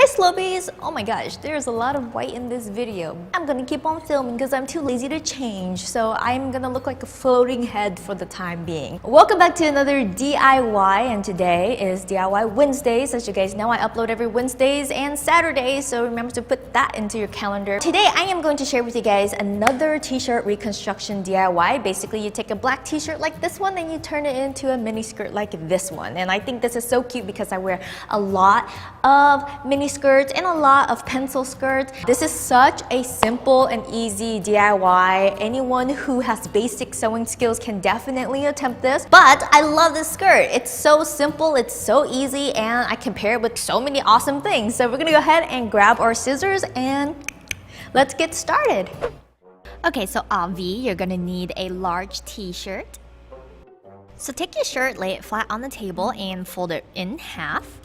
Hi Slobies! Oh my gosh, there's a lot of white in this video. I'm gonna keep on filming because I'm too lazy to change, so I'm gonna look like a floating head for the time being. Welcome back to another DIY, and today is DIY Wednesdays. As you guys know, I upload every Wednesdays and Saturdays, so remember to put that into your calendar. Today, I am going to share with you guys another t-shirt reconstruction DIY. Basically, you take a black t-shirt like this one and you turn it into a mini skirt like this one. And I think this is so cute because I wear a lot of mini skirts and a lot of pencil skirts. This is such a simple and easy DIY. Anyone who has basic sewing skills can definitely attempt this. But I love this skirt. It's so simple, it's so easy, and I can pair it with so many awesome things. So we're gonna go ahead and grab our scissors and let's get started. Okay, so Avi, you're gonna need a large t-shirt. So take your shirt, lay it flat on the table, and fold it in half.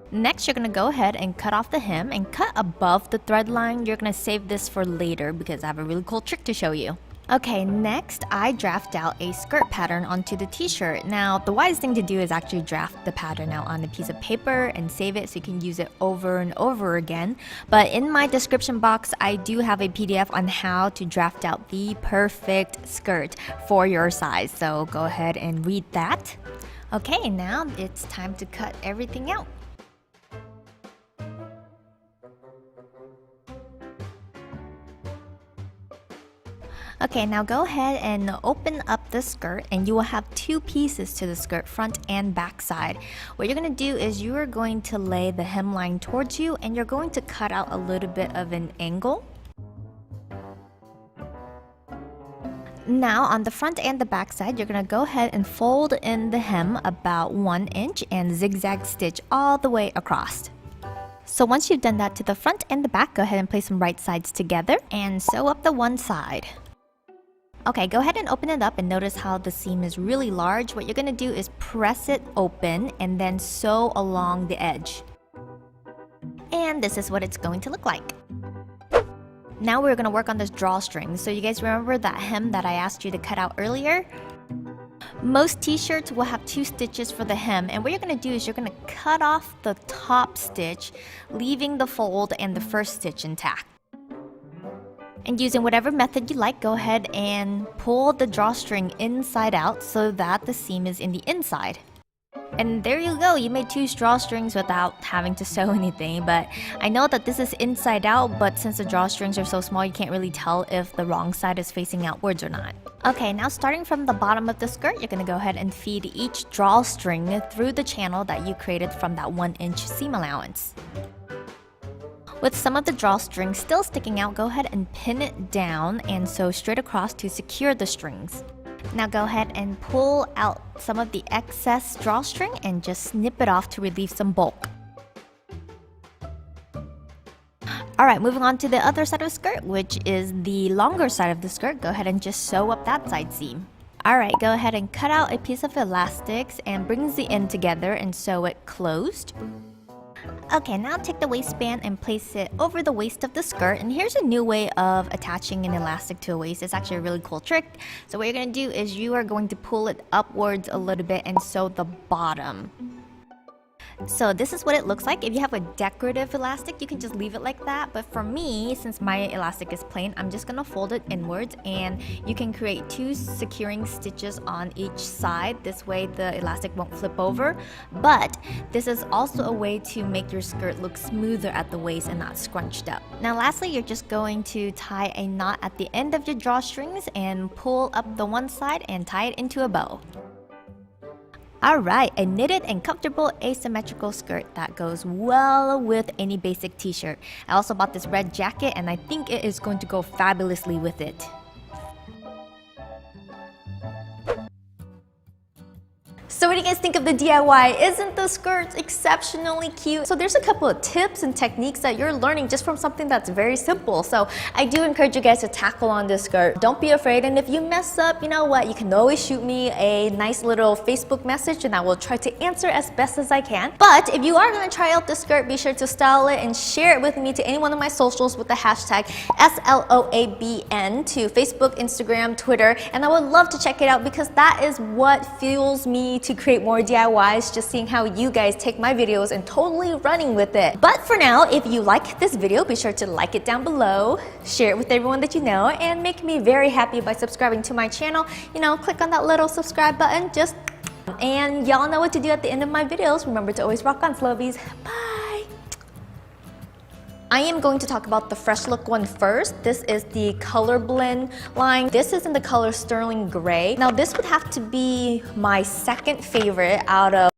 Next, you're gonna go ahead and cut off the hem and cut above the thread line. You're gonna save this for later because I have a really cool trick to show you. Okay, next I draft out a skirt pattern onto the t-shirt. Now, the wise thing to do is actually draft the pattern out on a piece of paper and save it so you can use it over and over again. But in my description box, I do have a PDF on how to draft out the perfect skirt for your size. So go ahead and read that. Okay, now it's time to cut everything out. Okay, now go ahead and open up the skirt and you will have two pieces to the skirt, front and back side. What you're going to do is you are going to lay the hemline towards you and you're going to cut out a little bit of an angle. Now on the front and the back side, you're going to go ahead and fold in the hem about 1 inch and zigzag stitch all the way across. So once you've done that to the front and the back, go ahead and place them right sides together and sew up the one side. Okay, go ahead and open it up and notice how the seam is really large. What you're going to do is press it open and then sew along the edge. And this is what it's going to look like. Now we're going to work on this drawstring. So you guys remember that hem that I asked you to cut out earlier? Most t-shirts will have 2 stitches for the hem, and what you're going to do is you're going to cut off the top stitch, leaving the fold and the first stitch intact. And using whatever method you like, go ahead and pull the drawstring inside out so that the seam is in the inside. And there you go, you made 2 drawstrings without having to sew anything. But I know that this is inside out, but since the drawstrings are so small, you can't really tell if the wrong side is facing outwards or not. Okay, now starting from the bottom of the skirt, you're going to go ahead and feed each drawstring through the channel that you created from that 1 inch seam allowance. With some of the drawstring still sticking out, go ahead and pin it down and sew straight across to secure the strings. Now go ahead and pull out some of the excess drawstring and just snip it off to relieve some bulk. Alright, moving on to the other side of the skirt, which is the longer side of the skirt. Go ahead and just sew up that side seam. Alright, go ahead and cut out a piece of elastics and bring the end together and sew it closed. Okay, now take the waistband and place it over the waist of the skirt. And here's a new way of attaching an elastic to a waist. It's actually a really cool trick. So what you're going to do is you are going to pull it upwards a little bit and sew the bottom. So this is what it looks like. If you have a decorative elastic, you can just leave it like that. But for me, since my elastic is plain, I'm just going to fold it inwards, and you can create 2 securing stitches on each side. This way the elastic won't flip over. But this is also a way to make your skirt look smoother at the waist and not scrunched up. Now lastly, you're just going to tie a knot at the end of your drawstrings and pull up the one side and tie it into a bow. Alright, a knitted and comfortable asymmetrical skirt that goes well with any basic t-shirt. I also bought this red jacket and I think it is going to go fabulously with it. So what do you guys think of the DIY? Isn't the skirt exceptionally cute? So there's a couple of tips and techniques that you're learning just from something that's very simple. So I do encourage you guys to tackle on this skirt. Don't be afraid, and if you mess up, you know what? You can always shoot me a nice little Facebook message and I will try to answer as best as I can. But if you are going to try out this skirt, be sure to style it and share it with me to any one of my socials with the hashtag SLOABN to Facebook, Instagram, Twitter, and I would love to check it out because that is what fuels me me to create more DIYs, just seeing how you guys take my videos and totally running with it. But for now, if you like this video, be sure to like it down below, share it with everyone that you know, and make me very happy by subscribing to my channel. You know, click on that little subscribe button, and y'all know what to do at the end of my videos. Remember to always rock on, Flovies. Bye! I am going to talk about the Fresh Look one first. This is the color blend line. This is in the color Sterling Gray. Now this would have to be my second favorite out of